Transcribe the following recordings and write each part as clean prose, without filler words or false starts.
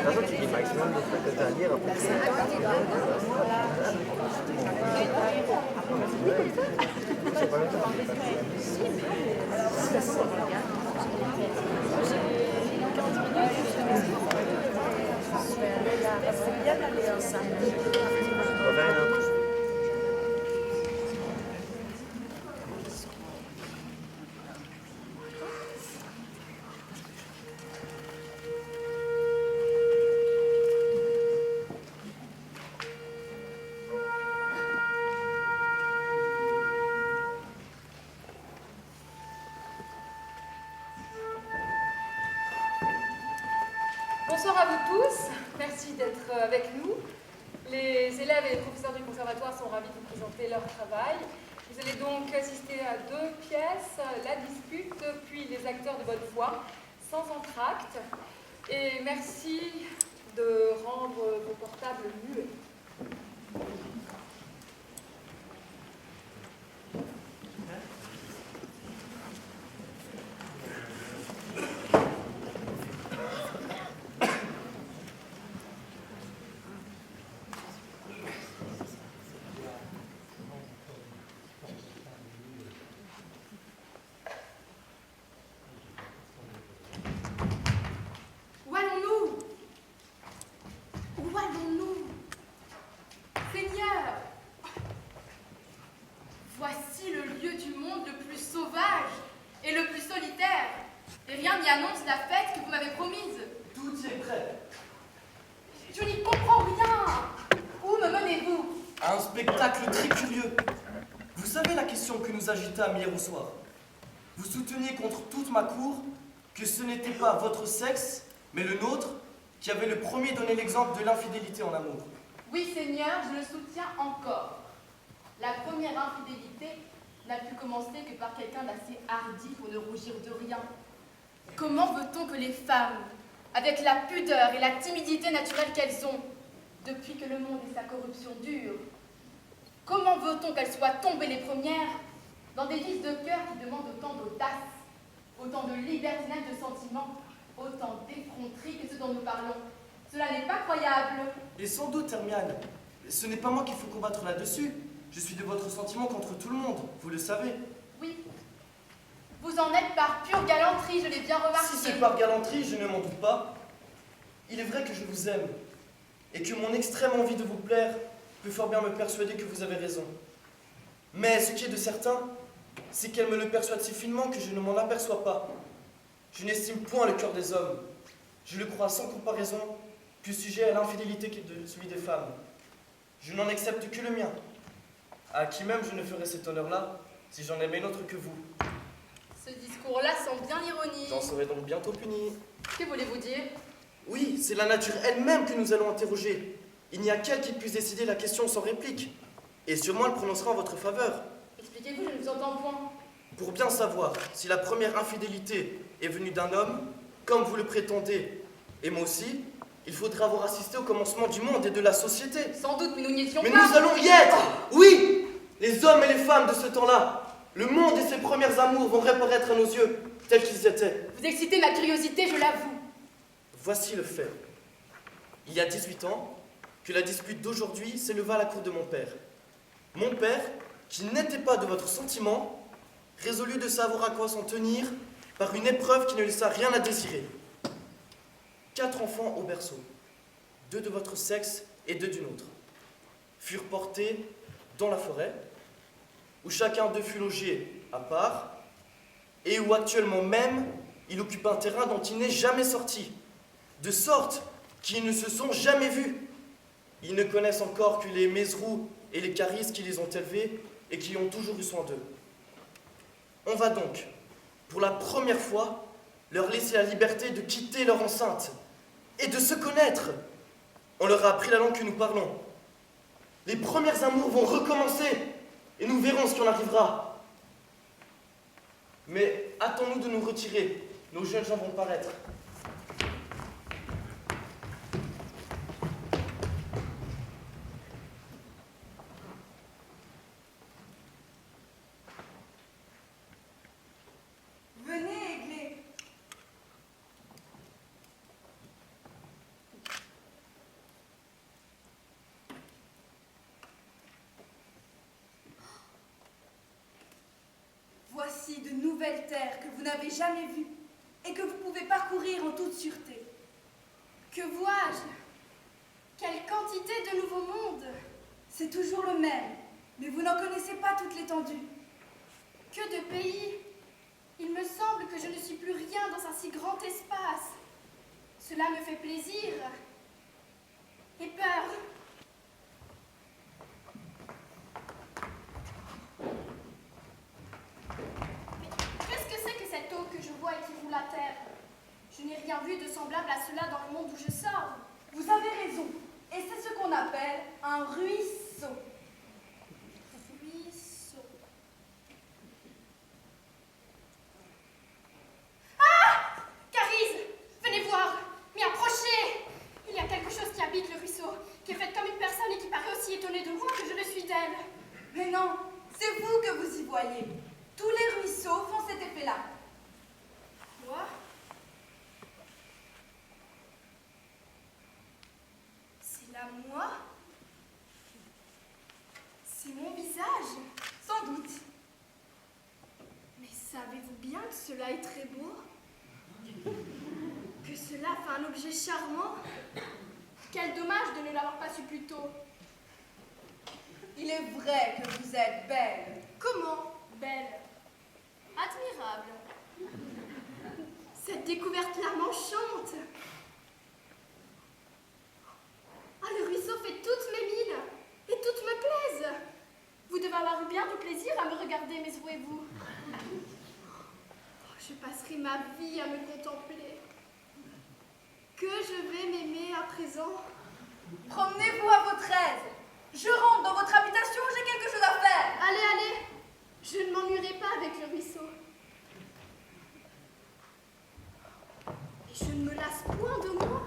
toute façon, tu dis le maximum de trucs que tu as à dire. Après, c'est pas le temps. C'est bien d'aller ensemble. On va faire une autre. Bonsoir à vous tous, merci d'être avec nous. Les élèves et les professeurs du conservatoire sont ravis de vous présenter leur travail. Vous allez donc assister à 2 pièces, la dispute, puis les acteurs de bonne foi, sans entracte. Et merci de rendre vos portables muets. Où allons-nous? Où allons-nous? Seigneur, voici le lieu du monde le plus sauvage et le plus solitaire. Et rien n'y annonce la fête que vous m'avez promise. Tout y est prêt. Je n'y comprends rien. Où me menez-vous? À un spectacle très curieux. Vous savez la question que nous agitâmes hier au soir? Vous souteniez contre toute ma cour que ce n'était pas votre sexe, mais le nôtre, qui avait le premier donné l'exemple de l'infidélité en amour. Oui, Seigneur, je le soutiens encore. La première infidélité n'a pu commencer que par quelqu'un d'assez hardi pour ne rougir de rien. Comment veut-on que les femmes, avec la pudeur et la timidité naturelle qu'elles ont, depuis que le monde et sa corruption durent, comment veut-on qu'elles soient tombées les premières dans des vices de cœur qui demandent autant d'audace, autant de libertinage de sentiments, autant d'effronterie que ce dont nous parlons? Cela n'est pas croyable. Et sans doute, Hermione, ce n'est pas moi qu'il faut combattre là-dessus. Je suis de votre sentiment contre tout le monde, vous le savez. Oui. Vous en êtes par pure galanterie, je l'ai bien remarqué. Si c'est par galanterie, je ne m'en doute pas. Il est vrai que je vous aime, et que mon extrême envie de vous plaire peut fort bien me persuader que vous avez raison. Mais ce qui est de certain, c'est qu'elle me le persuade si finement que je ne m'en aperçois pas. Je n'estime point le cœur des hommes. Je le crois sans comparaison plus sujet à l'infidélité que de celui des femmes. Je n'en accepte que le mien, à qui même je ne ferais cet honneur-là si j'en aimais une autre que vous. Ce discours-là sent bien l'ironie. J'en serai donc bientôt puni. Que voulez-vous dire? Oui, c'est la nature elle-même que nous allons interroger. Il n'y a qu'elle qui puisse décider la question sans réplique. Et sûrement elle prononcera en votre faveur. Expliquez-vous, je ne vous entends point. Pour bien savoir si la première infidélité est venue d'un homme, comme vous le prétendez, et moi aussi, il faudra avoir assisté au commencement du monde et de la société. Sans doute, mais nous n'y étions Mais pas. nous allons y être! Oui! Les hommes et les femmes de ce temps-là, le monde et ses premiers amours vont réapparaître à nos yeux, tels qu'ils étaient. Vous excitez ma curiosité, je l'avoue. Voici le fait. Il y a 18 ans, que la dispute d'aujourd'hui s'éleva à la cour de mon père. Mon père, qui n'était pas de votre sentiment, résolut de savoir à quoi s'en tenir par une épreuve qui ne laissa rien à désirer. 4 enfants au berceau, 2 de votre sexe et 2 du nôtre, furent portés dans la forêt, où chacun d'eux fut logé à part, et où actuellement même il occupe un terrain dont il n'est jamais sorti, de sorte qu'ils ne se sont jamais vus. Ils ne connaissent encore que les Mesrou et les Caris qui les ont élevés et qui ont toujours eu soin d'eux. On va donc, pour la première fois, leur laisser la liberté de quitter leur enceinte et de se connaître. On leur a appris la langue que nous parlons. Les premiers amours vont recommencer et nous verrons ce qui en arrivera. Mais hâtons-nous de nous retirer. Nos jeunes gens vont paraître. Venez, Aiglé. nouvelle terre que vous n'avez jamais vue et que vous pouvez parcourir en toute sûreté. Que vois-je? Quelle quantité de nouveaux mondes! C'est toujours le même, mais vous n'en connaissez pas toute l'étendue. Que de pays! Il me semble que je ne suis plus rien dans un si grand espace. Cela me fait plaisir et peur. Mais qu'est-ce que c'est que cette eau que je vois et qui roule à terre? Je n'ai rien vu de semblable à cela dans le monde où je sors. Vous avez raison, et c'est ce qu'on appelle un ruisseau. Ruisseau. Ah! Carise! Venez voir! Mais approchez! Il y a quelque chose qui habite le ruisseau, qui est fait comme une personne et qui paraît aussi étonnée de moi que je le suis d'elle. Mais non, c'est vous que vous y voyez. Tous les ruisseaux font cet effet-là. Quoi? C'est là moi? C'est mon visage? Sans doute. Mais savez-vous bien que cela est très beau? Que cela fait un objet charmant? Quel dommage de ne l'avoir pas su plus tôt. Il est vrai que vous êtes belle. Comment belle? Admirable. Cette découverte-là m'enchante. Ah, le ruisseau fait toutes mes mines et toutes me plaisent. Vous devez avoir eu bien du plaisir à me regarder, mes os et vous. Je passerai ma vie à me contempler. Que je vais m'aimer à présent. Promenez-vous à votre aise. Je rentre dans votre habitation, j'ai quelque chose à faire. Allez, allez. Je ne m'ennuierai pas avec le ruisseau. Et je ne me lasse point de moi.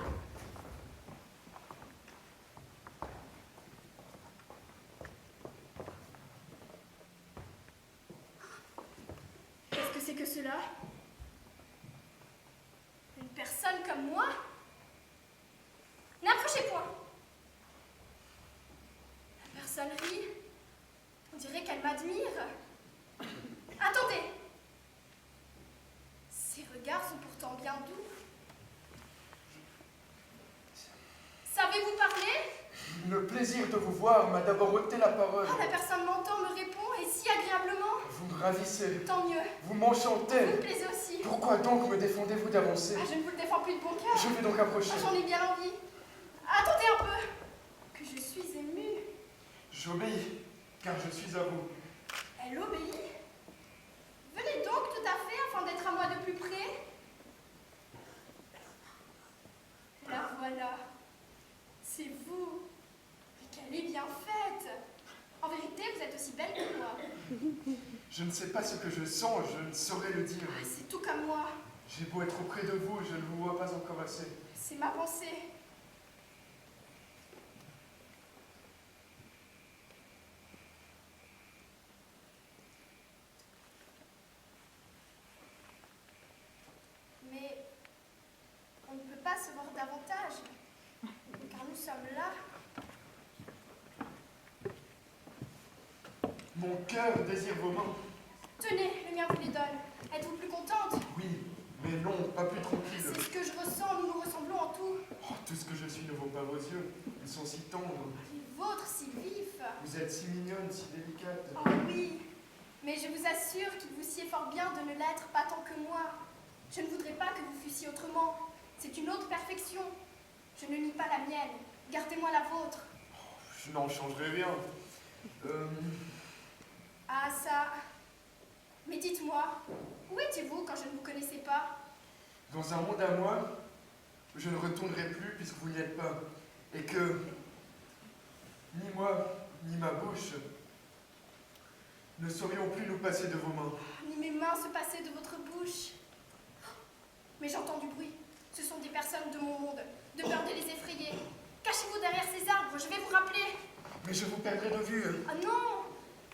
Qu'est-ce que c'est que cela? Une personne comme moi? N'approchez point. La personne rit. On dirait qu'elle m'admire. Attendez. Ses regards sont pourtant bien doux. Savez-vous parler? Le plaisir de vous voir m'a d'abord ôté la parole. Ah, la personne m'entend, me répond, et si agréablement. Vous me ravissez, Tant mieux. vous Vous me m'enchantez. plaisez aussi. Pourquoi donc me défendez-vous d'avancer? Ah, je ne vous le défends plus de bon cœur. Je vais donc approcher. Ah, j'en ai bien envie. Attendez un peu. Que je suis émue. J'obéis, car je suis à vous. Elle obéit. Venez donc tout à fait afin d'être à moi de plus près. La voilà. C'est vous. Et qu'elle est bien faite. En vérité, vous êtes aussi belle que moi. Je ne sais pas ce que je sens, je ne saurais le dire. Ah, c'est tout comme moi. J'ai beau être auprès de vous, je ne vous vois pas encore assez. C'est ma pensée. Mais on ne peut pas se voir davantage, car nous sommes là. Mon cœur désire vos mains. Tenez, le mien vous les donne. Êtes-vous plus contente? Oui, mais non, pas plus tranquille. C'est ce que je ressens, nous nous ressemblons en tout. Oh, tout ce que je suis ne vaut pas vos yeux. Ils sont si tendres. Les vôtres si vifs. Vous êtes si mignonne, si délicate. Oh oui, mais je vous assure qu'il vous sied fort bien de ne l'être pas tant que moi. Je ne voudrais pas que vous fussiez autrement. C'est une autre perfection. Je ne nie pas la mienne. Gardez-moi la vôtre. Je n'en changerai rien. Ah ça. Mais dites-moi, où étiez-vous quand je ne vous connaissais pas? Dans un monde à moi, je ne retournerai plus puisque vous n'y êtes pas. Et que ni moi, ni ma bouche ne saurions plus nous passer de vos mains. Ni mes mains se passaient de votre bouche. Mais j'entends du bruit. Ce sont des personnes de mon monde. De peur de les effrayer. Cachez-vous derrière ces arbres, je vais vous rappeler. Mais je vous perdrai de vue. Ah non!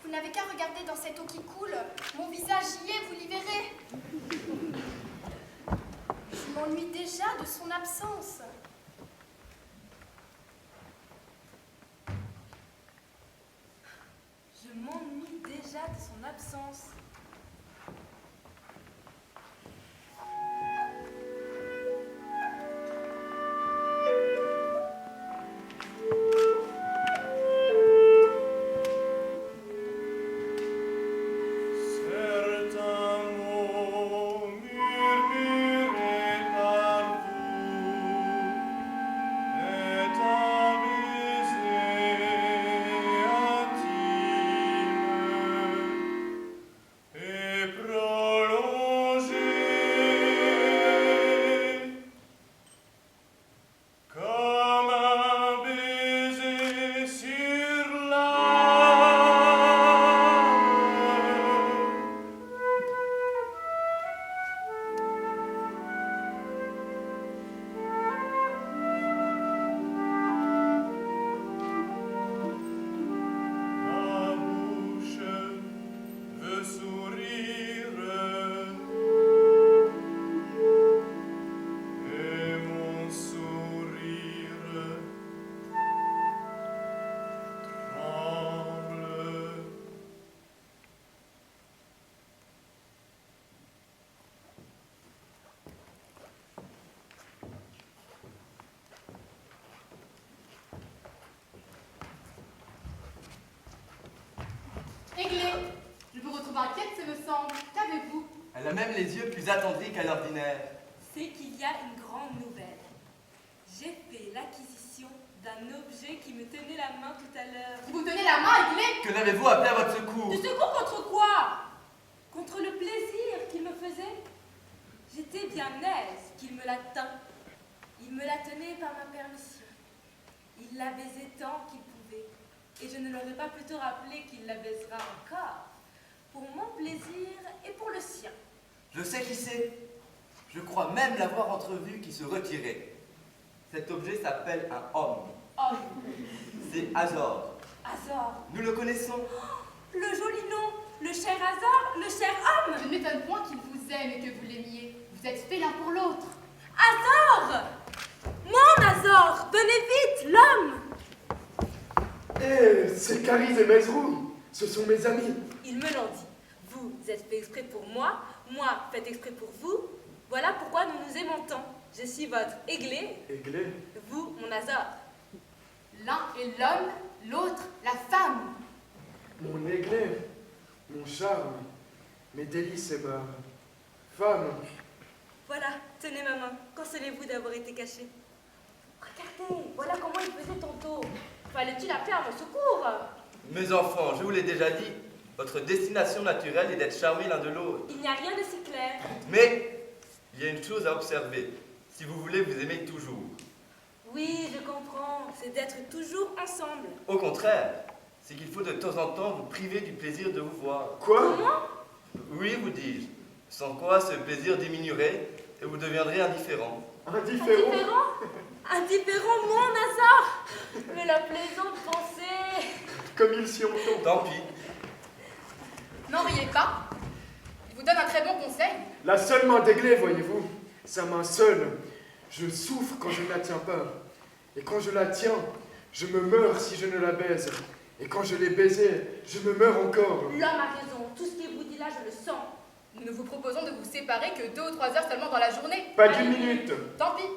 Vous n'avez qu'à regarder dans cette eau qui coule. Mon visage y est, vous l'y verrez. Je m'ennuie déjà de son absence. Je m'ennuie déjà de son absence. trouve inquiète, ce me semble. Qu'avez-vous? Elle a même les yeux plus attendris qu'à l'ordinaire. C'est qu'il y a une grande nouvelle. J'ai fait l'acquisition d'un objet qui me tenait la main tout à l'heure. Vous tenez la main, Aiglé? Que n'avez-vous appelé à votre secours? Du secours contre quoi? Contre le plaisir qu'il me faisait. J'étais bien aise qu'il me la tint. Il me la tenait par ma permission. Il la baisait tant qu'il pouvait. Et je ne l'aurais pas plutôt rappelé qu'il la baisera encore. Pour mon plaisir et pour le sien. Je sais qui c'est. Je crois même l'avoir entrevu qui se retirait. Cet objet s'appelle un homme. Homme. C'est Azor. Azor. Nous le connaissons. Le joli nom. Le cher Azor. Le cher homme. Je ne m'étonne point qu'il vous aime et que vous l'aimiez. Vous êtes faits l'un pour l'autre. Azor. Mon Azor. Venez vite, l'homme. Eh, c'est Caris et Mesrou. Ce sont mes amis. Ils me l'ont dit. Vous êtes fait exprès pour moi. Moi, faites exprès pour vous. Voilà pourquoi nous nous aimons tant. Je suis votre Aiglé, Aiglé? vous, mon Azor. L'un est l'homme, l'autre la femme. Mon Aiglé, mon charme, mes délices et ma femme. Voilà, tenez ma main. Consolez-vous d'avoir été caché. Regardez, voilà comment il faisait tantôt. Fallait-il appeler à mon secours? Mes enfants, je vous l'ai déjà dit, votre destination naturelle est d'être charmés l'un de l'autre. Il n'y a rien de si clair. Mais il y a une chose à observer. Si vous voulez vous aimer toujours. Oui, je comprends. C'est d'être toujours ensemble. Au contraire, c'est qu'il faut de temps en temps vous priver du plaisir de vous voir. Quoi? Oui, vous dis-je. Sans quoi ce plaisir diminuerait et vous deviendrez indifférent. Indifférent? Indifférent? Indifférent, mon Azor. Mais la plaisante pensée. Comme ils s'y ont. Tant pis. N'en riez pas. Il vous donne un très bon conseil. La seule main d'Aiglé, voyez-vous, sa main seule. Je souffre quand je ne la tiens pas. Et quand je la tiens, je me meurs si je ne la baise. Et quand je l'ai baisée, je me meurs encore. L'homme a raison. Tout ce qu'il vous dit là, je le sens. Nous nous vous proposons de vous séparer que 2 ou 3 heures seulement dans la journée. Pas d'une minute. Tant pis.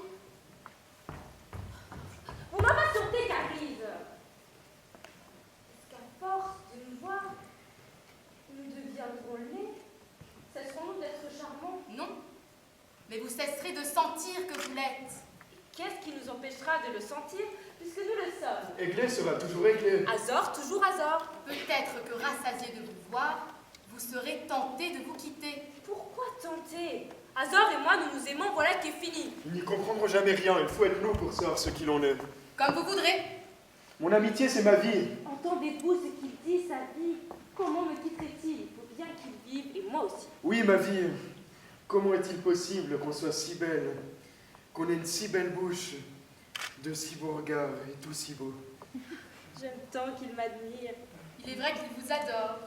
Vous m'impatientez, Carise. Est-ce qu'à force de nous voir, nous deviendrons laids? Cesserons-nous d'être charmants? Non. Mais vous cesserez de sentir que vous l'êtes. Qu'est-ce qui nous empêchera de le sentir, puisque nous le sommes? Aiglé sera toujours Aiglé. Azor, toujours Azor. Peut-être que rassasié de vous voir, vous serez tenté de vous quitter. Pourquoi tenter? Azor et moi, nous nous aimons, voilà qui est fini. Ils n'y comprendront jamais rien. Il faut être nous pour savoir ce qu'il en est. Comme vous voudrez. Mon amitié, c'est ma vie. Entendez-vous ce qu'il dit, sa vie? Comment me quitterait-il? Il faut bien qu'il vive, et moi aussi. Oui, ma vie. Comment est-il possible qu'on soit si belle, qu'on ait une si belle bouche, de si beaux regards et tout si beau? J'aime tant qu'il m'admire. Il est vrai qu'il vous adore.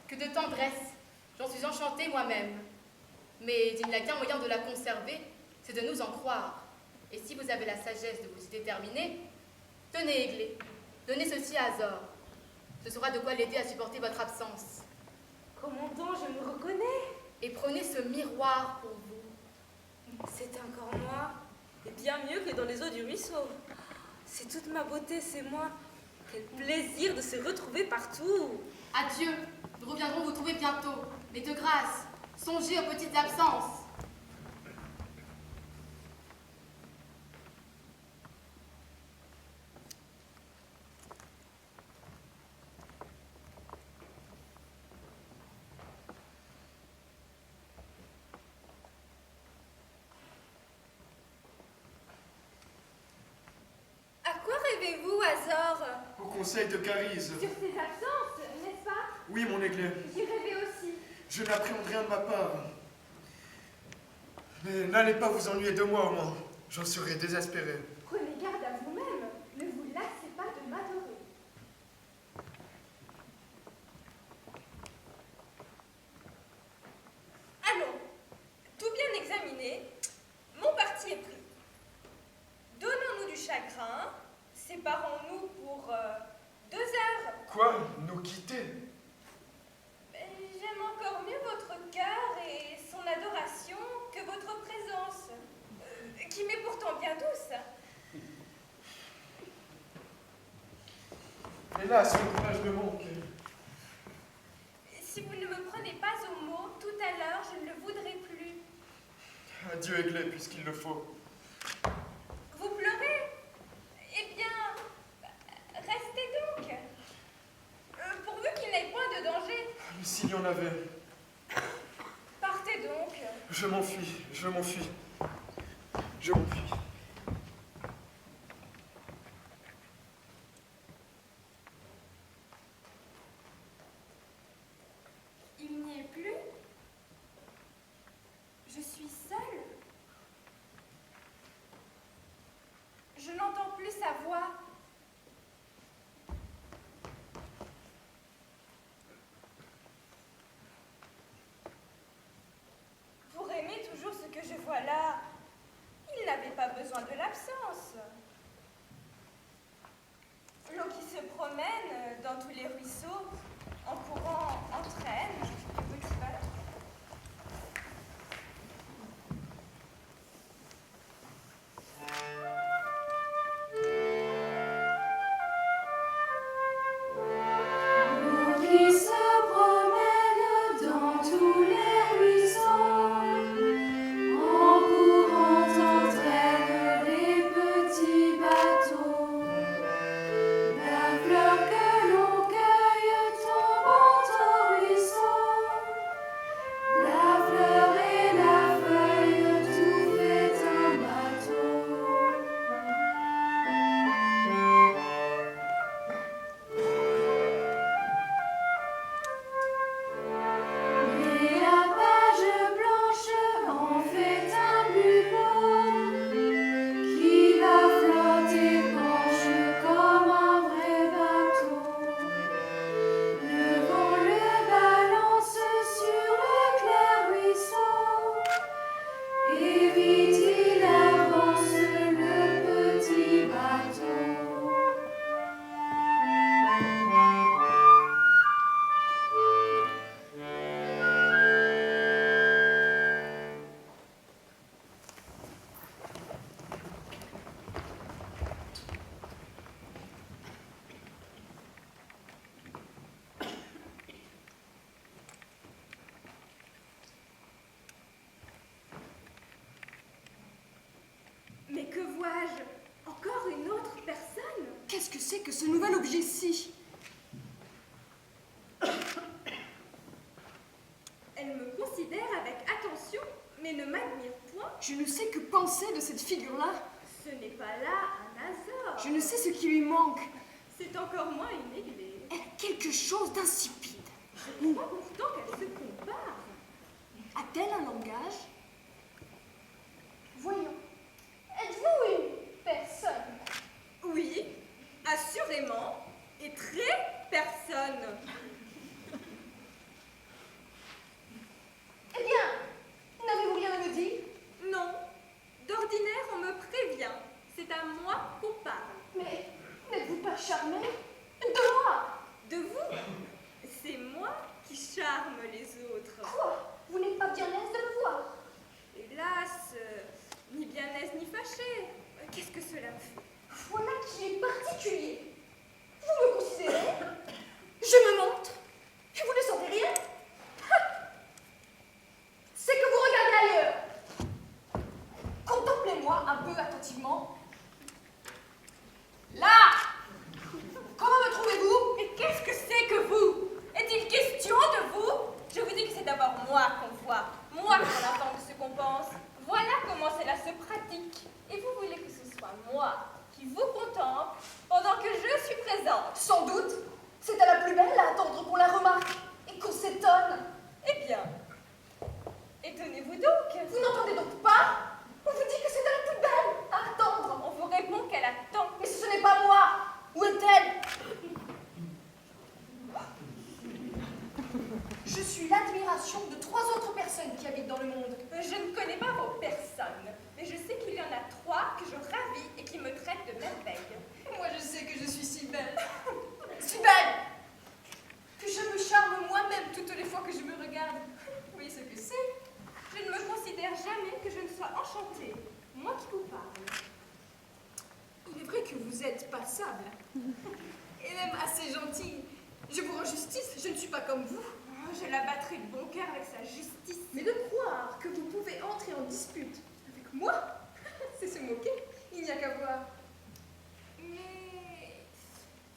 Que de tendresse. J'en suis enchantée moi-même. Mais il n'y a qu'un moyen de la conserver, c'est de nous en croire. Et si vous avez la sagesse de vous y déterminer, tenez, Aiglé, donnez ceci à Azor. Ce sera de quoi l'aider à supporter votre absence. Commandant, je me reconnais. Et prenez ce miroir pour vous. C'est encore moi, et bien mieux que dans les eaux du ruisseau. C'est toute ma beauté, c'est moi. Quel plaisir de se retrouver partout. Adieu, nous reviendrons vous trouver bientôt. Mais de grâce, songez aux petites absences. À quoi rêvez-vous, Azor? Au conseil de Carise. Sur ses absences, n'est-ce pas? Oui, mon Aiglé. J'y rêvais aussi. Je n'appréhende rien de ma part. Mais n'allez pas vous ennuyer de moi, au moins. J'en serai désespéré. Prenez garde à vous-même. Ne vous lassez pas de m'adorer. Allons, tout bien examiné, mon parti est pris. Donnons-nous du chagrin, séparons-nous pour 2 heures. Quoi? Nous quitter? Mais j'aime encore mieux votre cœur et son adoration que votre présence, qui m'est pourtant bien douce. Hélas, le courage me manque. Si vous ne me Adieu, Aiglé, puisqu'il le faut. Vous pleurez? Eh bien, restez donc. Pourvu qu'il n'ait point de danger. Mais s'il y en avait. Partez donc. Je m'enfuis, je m'enfuis. Je m'enfuis. Il n'y est plus. Je suis seule. Je n'entends plus sa voix. Pour aimer toujours ce que je vois là, il n'avait pas besoin de l'absence. L'eau qui se promène dans tous les ruisseaux, en courant, entraîne le petit ballon. L'eau qui se promène dans tous les ruisseaux, en courant entraîne les petits bateaux. La fleur que l'on cueille tombant au ruisseau, la fleur et la feuille, tout fait un bateau. Et la page blanche en fait un plus beau, qui va flotter penche comme un vrai bateau. Le vent le balance sur le clair ruisseau, et vite il avance le petit bateau. Mais que vois-je? Encore une autre personne? Qu'est-ce que c'est que ce nouvel objet-ci? Elle me considère avec attention, mais ne m'admire point. Je ne sais que penser de cette figure-là. Ce n'est pas là un hasard. Je ne sais ce qui lui manque. C'est encore moins une Aiglé. Elle a quelque chose d'insipide. Je crois pourtant qu'elle se compare. A-t-elle un langage? Voyons. Êtes-vous une personne? Oui, assurément, et très personne. Eh bien, n'avez-vous rien à me dire? Non, d'ordinaire on me prévient. C'est à moi qu'on parle. Mais n'êtes-vous pas charmée de moi? De vous? C'est moi qui charme les autres. Quoi? Vous n'êtes pas bien aise de me voir? Hélas, ni bien aise ni fâchée. Qu'est-ce que cela me fait? Voilà qui est particulier. Vous me considérez? Je me montre? Et vous ne sentez rien? C'est que vous regardez ailleurs. Contemplez-moi un peu attentivement. Là! Comment me trouvez-vous? Et qu'est-ce que c'est que vous? Est-il question de vous? Je vous dis que c'est d'abord moi qu'on voit, moi qu'on attend de ce qu'on pense. Voilà comment cela se pratique. Et vous voulez que ce soit moi qui vous contemple pendant que je suis présente? Sans doute. C'est à la plus belle à attendre qu'on la remarque et qu'on s'étonne. Eh bien, étonnez-vous donc. Vous n'entendez donc pas? On vous dit que c'est à la plus belle à attendre. On vous répond qu'elle attend. Mais ce n'est pas moi. Où est-elle? Je suis l'admiration de 3 autres personnes qui habitent dans le monde. Je ne connais pas vos personnes, mais je sais qu'il y en a 3 que je ravis et qui me traitent de merveille. Moi, je sais que je suis si belle. Si belle que je me charme moi-même toutes les fois que je me regarde. Vous voyez ce que c'est? Je ne me considère jamais que je ne sois enchantée. Moi qui vous parle. Il est vrai que vous êtes passable. Et même assez gentille. Je vous rends justice, je ne suis pas comme vous. Je la battrai de bon cœur avec sa justice. Mais de croire que vous pouvez entrer en dispute avec moi, c'est se moquer. Il n'y a qu'à voir. Mais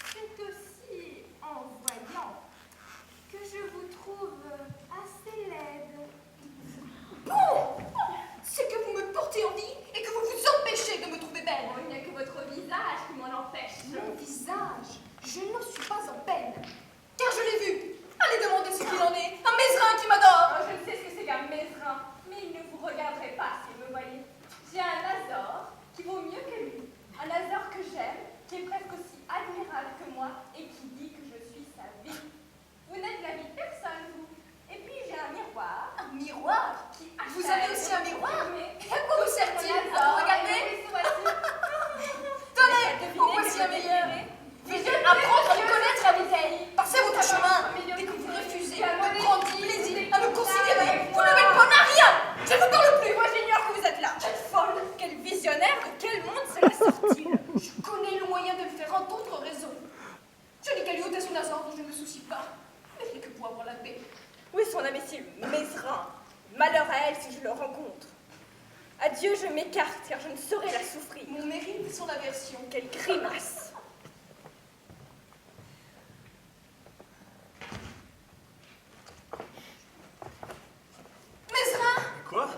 c'est aussi en voyant que je vous trouve assez laide. Bon, c'est que vous me portez envie et que vous vous empêchez de me trouver belle. Bon, il n'y a que votre visage qui m'en empêche. Mon visage, je n'en suis pas en peine, car je l'ai vu. Allez demander ce qu'il en est. Un Mézerin qui m'adore. Oh, je ne sais ce que c'est qu'un Mézerin, mais il ne vous regarderait pas si vous me voyez. J'ai un Azor qui vaut mieux que lui. Un Azor que j'aime, qui est presque aussi admirable que moi et qui dit que je suis sa vie. Vous n'êtes la vie de personne, vous. Et puis j'ai un miroir. Un miroir? Qui Vous avez aussi un miroir? Mais Et à quoi vous sert-il? À vous regarder? Tenez, en voici un meilleur. Veuillez apprendre à me connaître, la bouteille. Passez votre chemin. Dès que vous refusez de prendre plaisir à me considérer, vous ne m'êtes bon à rien. Je ne vous parle plus. Moi j'ignore que vous êtes là. Quelle folle, quel visionnaire, de quel monde cela sort-il? Je connais le moyen de me faire entendre raison. Je n'ai qu'à lui ôter son Azor dont je ne me soucie pas. Mais rien que pour avoir la paix. Où est son imbécile Mézerin? Malheur à elle si je le rencontre. Adieu, je m'écarte car je ne saurais la souffrir. Mon mérite, son aversion. Quelle grimace! Mézerin! Quoi?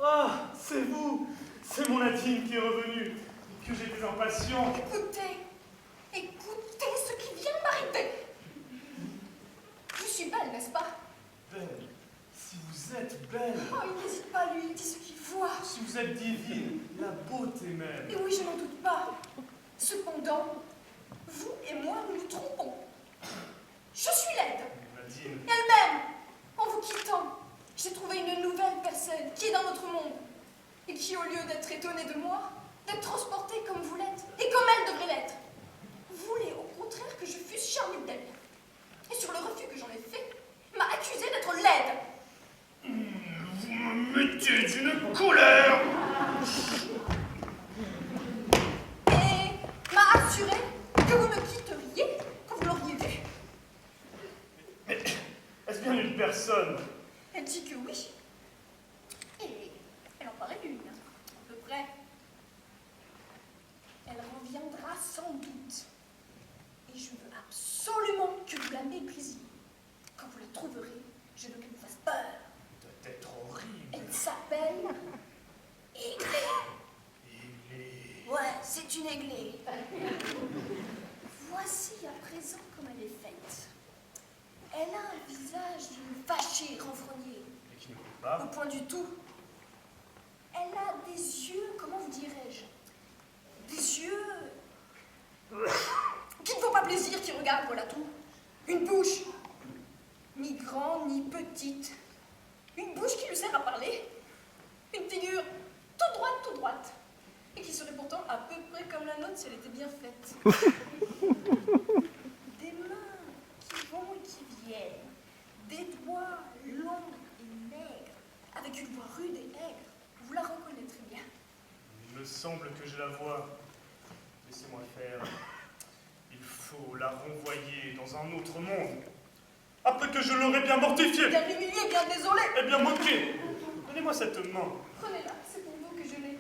Ah, c'est vous! C'est mon Nadine qui est revenue. Que j'étais impatient. Écoutez ce qui vient m'arriver. Je suis belle, n'est-ce pas? Belle. Si vous êtes belle. Oh, il n'hésite pas, lui, il dit ce qu'il voit. Si vous êtes divine. La beauté même. Et oui, je n'en doute pas. Cependant, vous et moi, nous nous trompons. Je suis laide. Nadine. Et elle-même, en vous quittant, j'ai trouvé une nouvelle personne qui est dans notre monde. Et qui, au lieu d'être étonnée de moi, d'être transportée comme vous l'êtes, et comme elle devrait l'être, voulait au contraire que je fusse charmée d'elle. Et sur le refus que j'en ai fait, m'a accusée d'être laide. Vous me mettez d'une colère. Et m'a assuré que vous me quitteriez quand vous l'auriez vue. Mais est-ce bien une personne? Elle dit que oui. Et elle en paraît une, à peu près. Elle reviendra sans doute. Et je veux absolument que vous la méprisiez. Quand vous la trouverez, je veux qu'elle vous fasse peur. Ça doit être horrible. Elle s'appelle Aiglée. Aiglée. Ouais, c'est une aiglée. Voici à présent comme elle est faite. Elle a un visage d'une fâchée renfrognée. Mais qui ne coûte pas. Au point du tout. Elle a des yeux, comment vous dirais-je? Des yeux qui ne font pas plaisir, qui regardent, voilà tout. Une bouche, ni grande ni petite. Une bouche qui lui sert à parler. Une figure toute droite. Et qui serait pourtant à peu près comme la nôtre si elle était bien faite. Des mains qui vont et qui viennent. Des doigts longs et maigres. Avec une voix rude et aigre. Vous la reconnaîtrez bien. Il me semble que je la vois. Laissez-moi faire. Il faut la renvoyer dans un autre monde. Après que je l'aurais bien mortifiée. Bien humilié, bien désolé. Et bien moquée. Donnez-moi cette main. Prenez-la, c'est pour vous que je l'ai.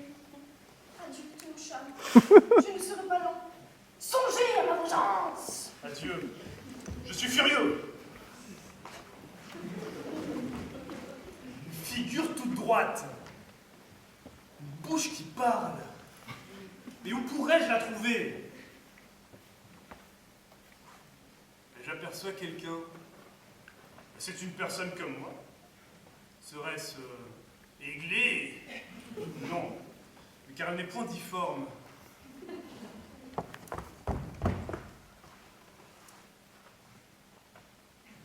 Adieu, Théocham. Je ne serai pas long. Songez à ma vengeance. Adieu. Je suis furieux. Une figure toute droite. Une bouche qui parle. Mais où pourrais-je la trouver? J'aperçois quelqu'un. C'est une personne comme moi. Serait-ce Aiglée? Non, car elle n'est point difforme.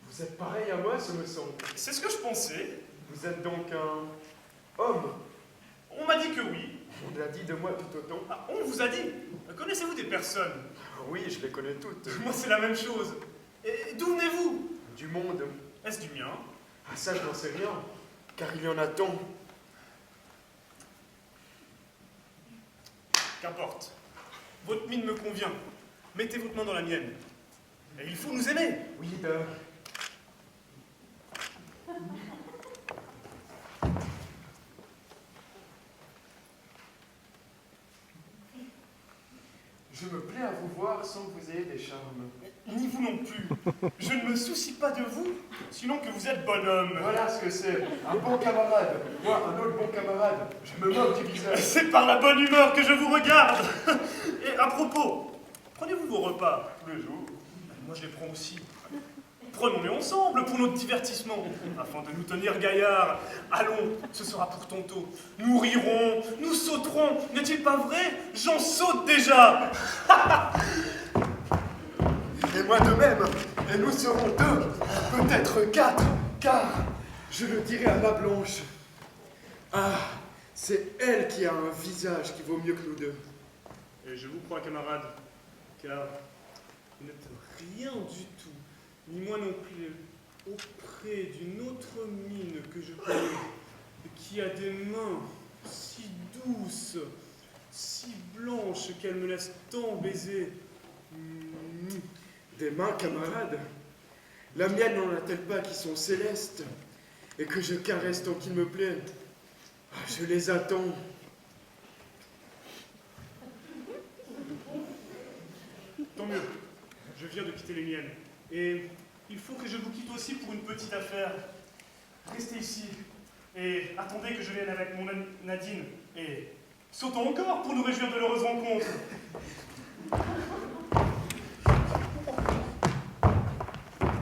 Vous êtes pareil à moi, ce me semble. C'est ce que je pensais. Vous êtes donc un homme. On m'a dit que oui. On l'a dit de moi tout autant. Ah, on vous a dit? Connaissez-vous des personnes? Oui, je les connais toutes. Moi, c'est la même chose. Et d'où venez-vous? Du monde. Est-ce du mien? Ah, ça, je n'en sais rien. Car il y en a tant. Qu'importe. Votre mine me convient. Mettez votre main dans la mienne. Et il faut nous aimer. Oui, Je me plais à vous voir sans que vous ayez des charmes. Ni vous non plus. Je ne me soucie pas de vous, sinon que vous êtes bonhomme. Voilà ce que c'est, un bon camarade. Moi, un autre bon camarade. Je me moque du visage. C'est par la bonne humeur que je vous regarde. Et à propos, prenez-vous vos repas tous les jours? Moi, je les prends aussi. Prenons-les ensemble pour notre divertissement, afin de nous tenir gaillards. Allons, ce sera pour tantôt. Nous rirons, nous sauterons. N'est-il pas vrai? J'en saute déjà. Et moi de même. Et nous serons 2, peut-être 4, car, je le dirai à ma Blanche, ah, c'est elle qui a un visage qui vaut mieux que nous deux. Et je vous crois, camarade, car vous n'êtes rien du tout, ni moi non plus, auprès d'une autre mine que je connais, qui a des mains si douces, si blanches qu'elles me laissent tant baiser. Des mains, camarade? La mienne n'en a-t-elle pas qui sont célestes et que je caresse tant qu'il me plaît? Ah, je les attends. Tant mieux, je viens de quitter les miennes. Et il faut que je vous quitte aussi pour une petite affaire. Restez ici et attendez que je vienne avec mon Nadine. Et sautons encore pour nous réjouir de l'heureuse rencontre.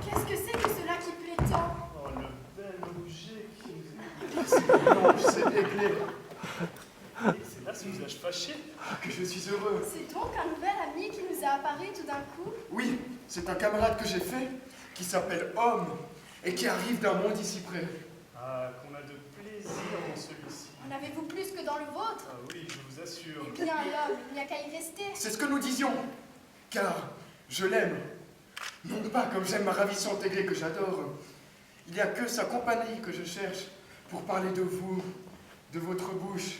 Qu'est-ce que c'est que cela qui plaît tant? Oh, le bel objet qui Non, c'est réglé. Et c'est là ce visage fâché. Que je suis heureux. C'est donc un nouvel ami qui nous a apparu tout d'un coup? Oui, c'est un camarade que j'ai fait, qui s'appelle Homme, et qui arrive d'un monde ici près. Ah, qu'on a de plaisir dans celui-ci. En avez-vous plus que dans le vôtre? Ah oui, je vous assure. Eh bien, l'homme, il n'y a qu'à y rester. C'est ce que nous disions, car je l'aime. Non pas comme j'aime ma ravissante ailée que j'adore. Il n'y a que sa compagnie que je cherche pour parler de vous, de votre bouche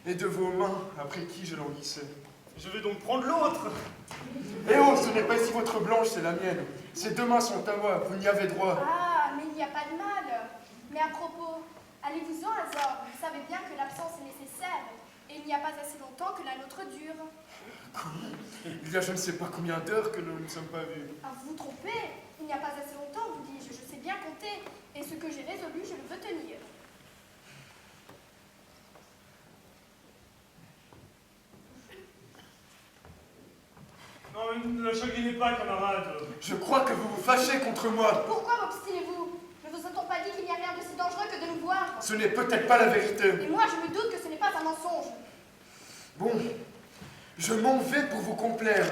et de vos mains après qui je languissais. Je vais donc prendre l'autre. Eh oh, ce n'est pas ici votre Blanche, c'est la mienne. Ces 2 mains sont à moi, vous n'y avez droit. Ah, mais il n'y a pas de mal. Mais à propos, allez-vous-en, Azor. Vous savez bien que l'absence est nécessaire. Et il n'y a pas assez longtemps que la nôtre dure. Il y a je ne sais pas combien d'heures que nous ne nous sommes pas vus. Ah, vous vous trompez. Il n'y a pas assez longtemps, vous dis-je. Je sais bien compter. Et ce que j'ai résolu, je le veux tenir. Non, ne la chagrinez pas, camarade. Je crois que vous vous fâchez contre moi. Pourquoi m'obstinez-vous? Ne vous a-t-on pas dit qu'il n'y a rien de si dangereux que de nous voir? Ce n'est peut-être pas la vérité. Et moi, je me doute que ce n'est pas un mensonge. Bon, je m'en vais pour vous complaire,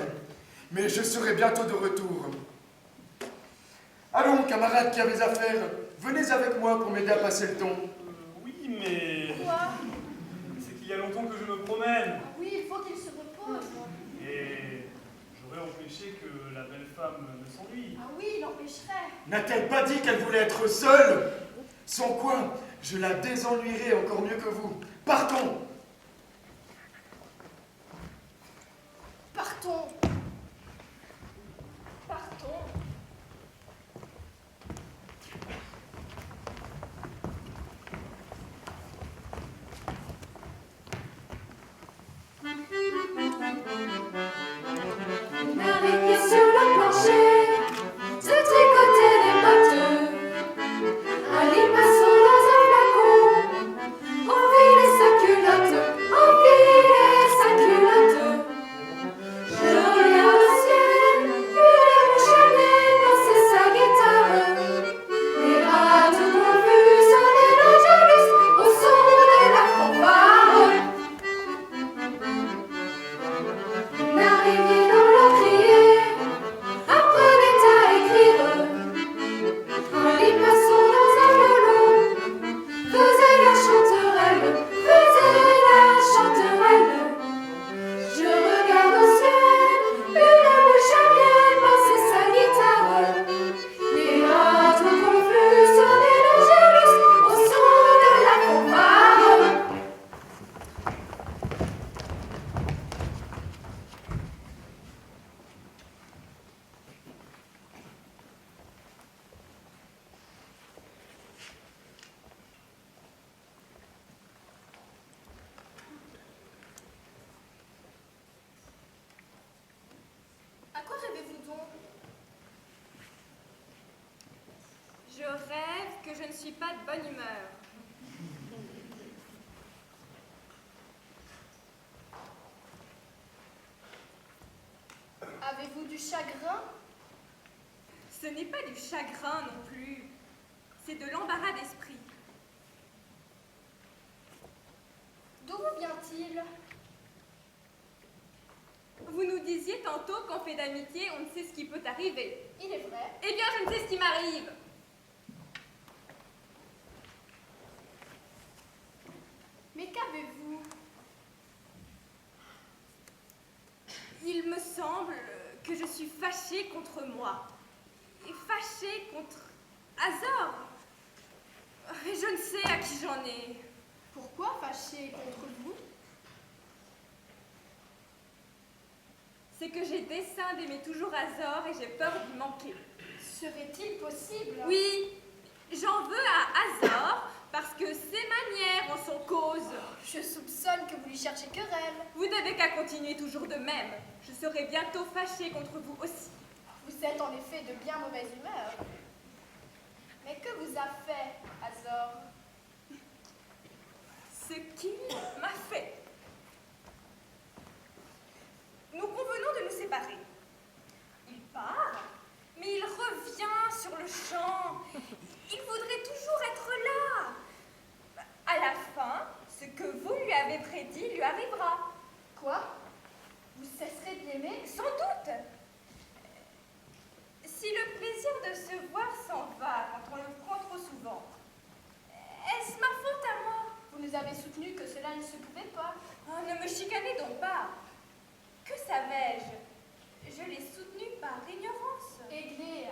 mais je serai bientôt de retour. Allons, camarades qui avez affaire, venez avec moi pour m'aider à passer le temps. Oui, mais... Quoi? C'est qu'il y a longtemps que je me promène. Ah oui, il faut qu'il se repose. Et j'aurais empêché que la belle femme ne s'ennuie. Ah oui, il empêcherait. N'a-t-elle pas dit qu'elle voulait être seule? Sans quoi, je la désennuierai encore mieux que vous. Partons! Partons. Partons. L'araignée sur le plancher se tricotait des bottes. Un limaçon dans un flacon enfilait sa culotte, enfilait sa culotte. Je je ne suis pas de bonne humeur. Avez-vous du chagrin? Ce n'est pas du chagrin non plus, c'est de l'embarras d'esprit. D'où vous vient-il? Vous nous disiez tantôt qu'en fait d'amitié, on ne sait ce qui peut arriver. Il est vrai. Eh bien, je ne sais ce qui m'arrive. Mais qu'avez-vous? Il me semble que je suis fâchée contre moi. Et fâchée contre Azor. Et je ne sais à qui j'en ai. Pourquoi fâché contre vous? C'est que j'ai dessein d'aimer toujours Azor et j'ai peur d'y manquer. Serait-il possible? Oui, j'en veux à Azor parce que ses manières en sont cause. Je soupçonne que vous lui cherchez querelle. Vous n'avez qu'à continuer toujours de même. Je serai bientôt fâchée contre vous aussi. Vous êtes en effet de bien mauvaise humeur. Mais que vous a fait, Azor? Ce qu'il m'a fait. Nous convenons de nous séparer. Il part, mais il revient sur le champ. Il voudrait toujours être là. À la fin, ce que vous lui avez prédit lui arrivera. Quoi? Vous cesserez de l'aimer? Sans doute. Si le plaisir de se voir s'en va quand on le prend trop souvent, est-ce ma faute à moi? Vous nous avez soutenu que cela ne se pouvait pas. Oh, ne me chicanez donc pas. Que savais-je? Je l'ai soutenu par ignorance. Aiglé,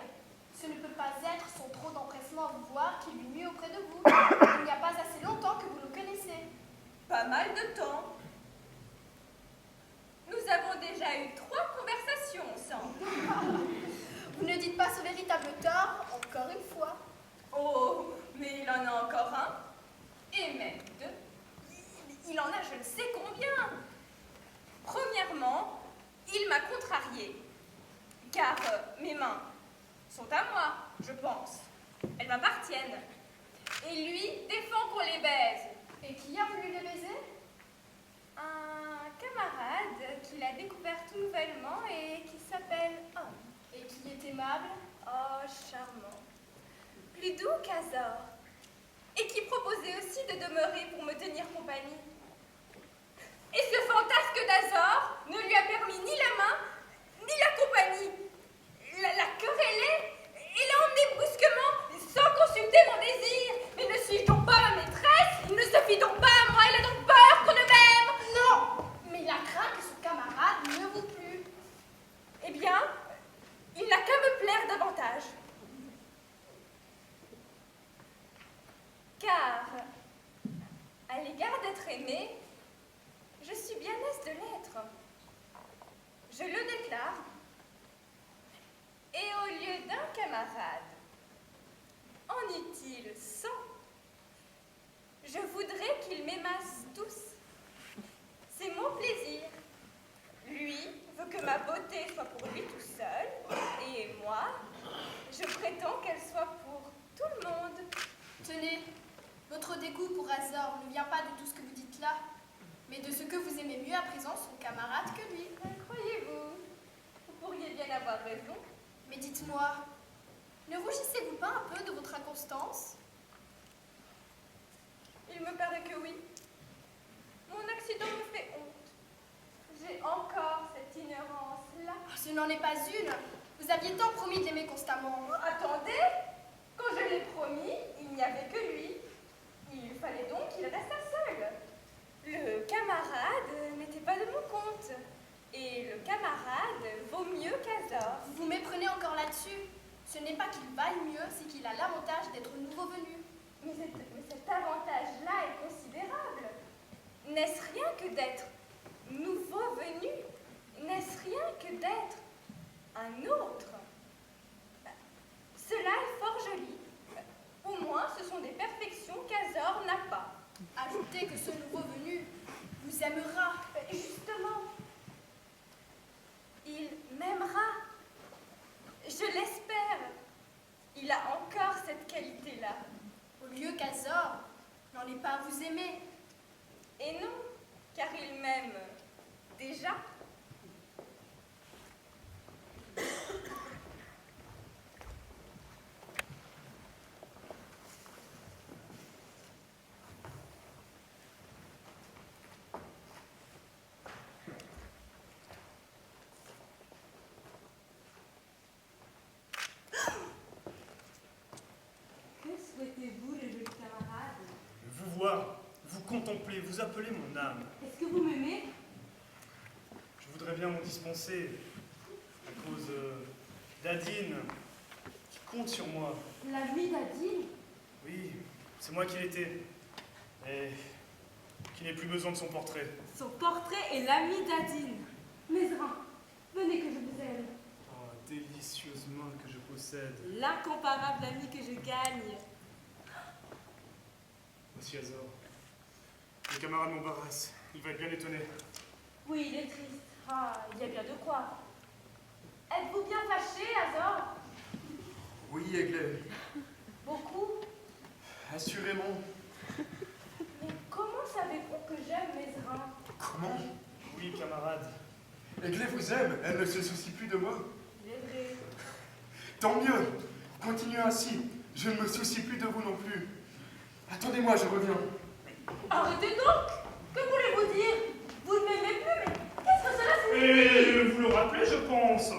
ce ne peut pas être son trop d'empressement à vous voir qui lui nuit auprès de vous. Il n'y a pas assez longtemps que vous le connaissez. Pas mal de temps. Nous avons déjà eu 3 conversations ensemble. Vous ne dites pas ce véritable tort, encore une fois. Oh, mais il en a encore un. Et même 2. Il en a je ne sais combien. Premièrement, il m'a contrariée. Car mes mains sont à moi, je pense. Elles m'appartiennent. Et lui défend qu'on les baise. Et qui a voulu les baiser? Un camarade qu'il a découvert tout nouvellement et qui s'appelle Homme. Et qui est aimable? Oh, charmant. Plus doux qu'Azor. Et qui proposait aussi de demeurer pour me tenir compagnie. Et ce fantasque d'Azor ne lui a permis ni la main, ni la compagnie. La querellée et l'a emmené brusquement, sans consulter mon désir. Mais ne suis-je donc pas ma maîtresse? Il ne se fie donc pas à moi, il a donc peur qu'on ne m'aime. Non! Mais il a craint que son camarade ne vous plût. Eh bien, il n'a qu'à me plaire davantage. Car, à l'égard d'être aimée, je suis bien aise de l'être. Je le déclare. Et au lieu d'un camarade, en eut-il 100? Je voudrais qu'ils m'aimassent tous. C'est mon plaisir. Lui veut que ma beauté soit pour lui tout seul, et moi, je prétends qu'elle soit pour tout le monde. Tenez, votre dégoût pour Azor ne vient pas de tout ce que vous dites là, mais de ce que vous aimez mieux à présent son camarade que lui. Croyez-vous? Vous pourriez bien avoir raison. Mais dites-moi, ne rougissez-vous pas un peu de votre inconstance? Il me paraît que oui. Mon accident me fait honte. J'ai encore cette ignorance-là. Oh, ce n'en est pas une. Vous aviez tant promis de l'aimer constamment. Attendez, quand je l'ai promis, il n'y avait que lui. Il fallait donc qu'il restât seul. Le camarade n'était pas de mon compte. Et le camarade vaut mieux qu'Azor. Vous vous méprenez encore là-dessus. Ce n'est pas qu'il vaille mieux, c'est qu'il a l'avantage d'être nouveau venu. Mais cet avantage-là est considérable. N'est-ce rien que d'être nouveau venu? N'est-ce rien que d'être un autre? Cela est fort joli. Au moins, ce sont des perfections qu'Azor n'a pas. Ajoutez que ce nouveau venu vous aimera. Justement, il m'aimera. Je l'espère. Il a encore cette qualité-là. pas à vous aimer. Et non, car il m'aime déjà. Que souhaitez-vous, le joli camarade? Vous voir, vous contempler, vous appeler mon âme. Est-ce que vous m'aimez? Je voudrais bien m'en dispenser à cause d'Adine, qui compte sur moi. L'ami d'Adine? Oui, c'est moi qui l'étais, et qui n'ai plus besoin de son portrait. Son portrait est l'ami d'Adine. Mesrin, venez que je vous aime. Oh, délicieuse main que je possède. L'incomparable ami que je gagne. Monsieur Azor, le camarade m'embarrasse. Il va être bien étonné. Oui, il est triste. Ah, il y a bien de quoi. Êtes-vous bien fâché, Azor? Oui, Aigley, Beaucoup? assurément. Mais comment savez-vous que j'aime Mesrin? Comment? Oui, camarade. Aigley vous aime, elle ne se soucie plus de moi. Il est vrai. Tant mieux. Continuez ainsi, je ne me soucie plus de vous non plus. Attendez-moi, je reviens. Arrêtez donc! Que voulez-vous dire? Vous ne m'aimez plus, mais qu'est-ce que cela signifie? Et vous le rappelez, je pense.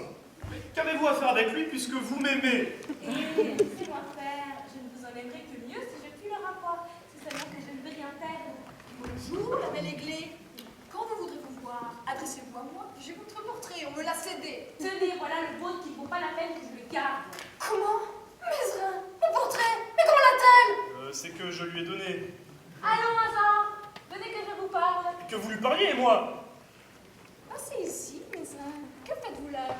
Qu'avez-vous à faire avec lui puisque vous m'aimez? Et laissez-moi faire. Je ne vous en aimerais que mieux si je puis le rapport. C'est seulement que je ne veux rien perdre. Bonjour, la belle Aiglée. Quand vous voudrez vous voir, adressez-vous à moi. J'ai votre portrait, on me l'a cédé. Tenez, voilà le vôtre qui ne vaut pas la peine que je le garde. Comment? Mesrin, mon portrait? Mais comment l'a-t-elle? C'est que je lui ai donné. Allons, Azor, venez que je vous parle. Que vous lui parliez, moi. Passez ici, Mesrin. Que faites-vous là?